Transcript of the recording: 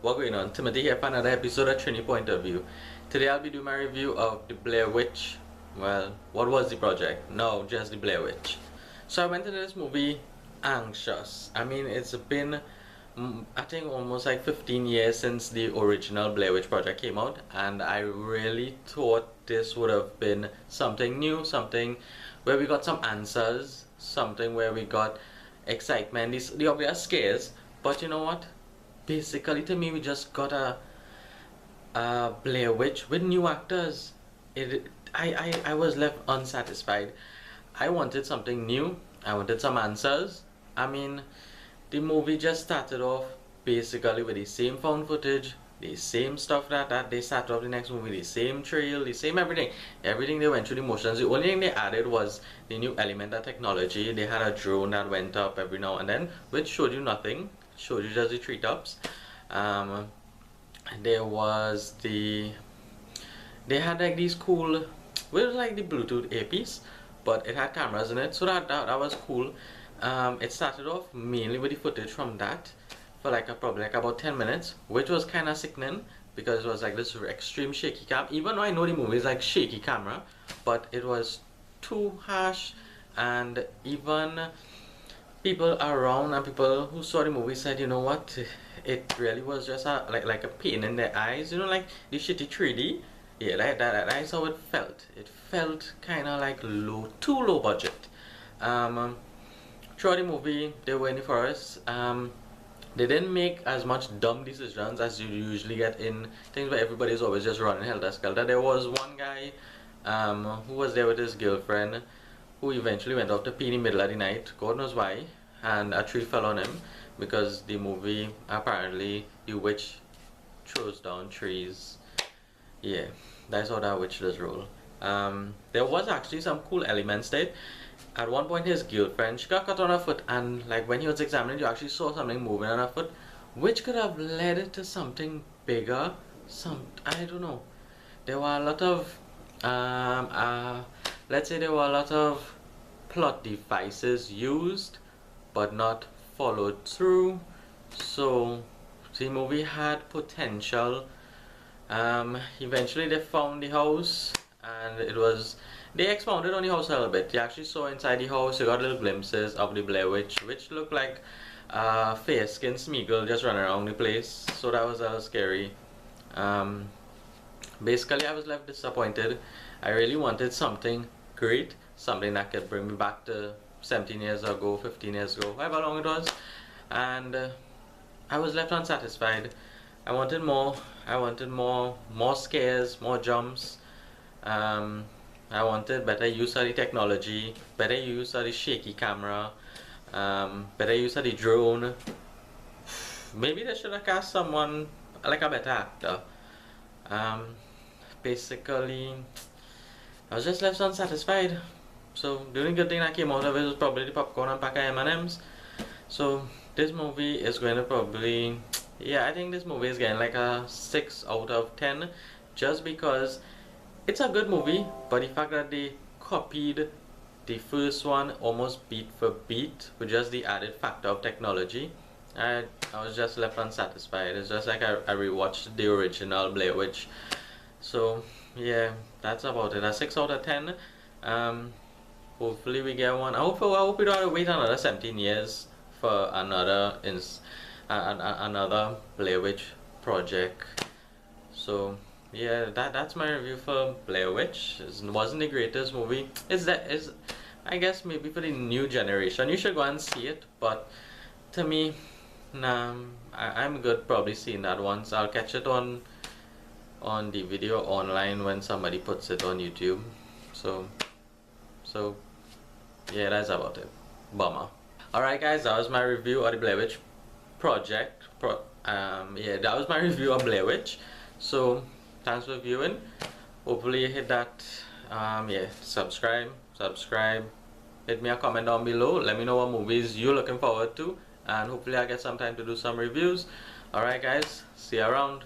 What going on? Timothy here for another episode of Trini Point of View. Today I'll be doing my review of the Blair Witch. Well, what was the project? No, just the Blair Witch. So I went into this movie anxious. I mean, it's been I think almost like 15 years since the original Blair Witch project came out, and I really thought this would have been something new, something where we got some answers, something where we got excitement, the obvious scares. But you know what? Basically, to me, we just got a Blair Witch with new actors. I was left unsatisfied. I wanted something new. I wanted some answers. I mean, the movie just started off basically with the same found footage, the same stuff that they started off the next movie, the same trail, the same everything. Everything they went through the motions. The only thing they added was the new element of technology. They had a drone that went up every now and then, which showed you nothing. Showed you just the treetops. There was they had like these cool, it was like the Bluetooth earpiece, but it had cameras in it, so that was cool. It started off mainly with the footage from that for like probably like about 10 minutes, which was kind of sickening because it was like this extreme shaky cam. Even though I know the movie is like shaky camera, but it was too harsh, and even people around and people who saw the movie said, you know what, it really was just like a pain in their eyes, you know, like the shitty 3D. Yeah, like that's how it felt. It felt kind of like too low budget. Throughout the movie, they were in the forest. They didn't make as much dumb decisions as you usually get in things where everybody's always just running helter-skelter. There was one guy who was there with his girlfriend, who eventually went off to pee in the middle of the night, God knows why, and a tree fell on him because the movie, apparently the witch throws down trees. Yeah, that's how that witch does roll. There was actually some cool elements there. At one point his girlfriend, she got cut on her foot, and like when he was examining, you actually saw something moving on her foot, which could have led to something bigger. I don't know. There were a lot of let's say there were a lot of plot devices used but not followed through, so the movie had potential. Eventually they found the house, and they expounded on the house a little bit. You actually saw inside the house, you got little glimpses of the Blair Witch, which looked like a fair-skinned Smeagol just running around the place, so that was a little scary. Basically I was left disappointed. I really wanted something great, something that could bring me back to 17 years ago, 15 years ago, however long it was, and I was left unsatisfied. I wanted more. I wanted more scares, more jumps. I wanted better use of the technology, better use of the shaky camera, better use of the drone. Maybe they should have cast someone like a better actor. Basically, I was just left unsatisfied. So the only good thing that came out of it was probably the popcorn and pack of M&Ms. So this movie is going to probably, yeah, I think this movie is getting like a 6 out of 10, just because it's a good movie, but the fact that they copied the first one almost beat for beat with just the added factor of technology, I was just left unsatisfied. It's just like I rewatched the original Blair Witch. So yeah, that's about it. A 6 out of 10. Hopefully we get one. I hope we don't have to wait another 17 years for another another Blair Witch project. So yeah, that's my review for Blair Witch. It wasn't the greatest movie. I guess maybe for the new generation you should go and see it, but to me, nah, I'm good probably seeing that once. I'll catch it on the video online when somebody puts it on YouTube. So yeah, that's about it. Bummer. Alright guys, that was my review of the Blair Witch project. Yeah, that was my review of Blair Witch. So thanks for viewing. Hopefully you hit that yeah, subscribe, hit me a comment down below. Let me know what movies you're looking forward to, and hopefully I get some time to do some reviews. Alright guys, see you around.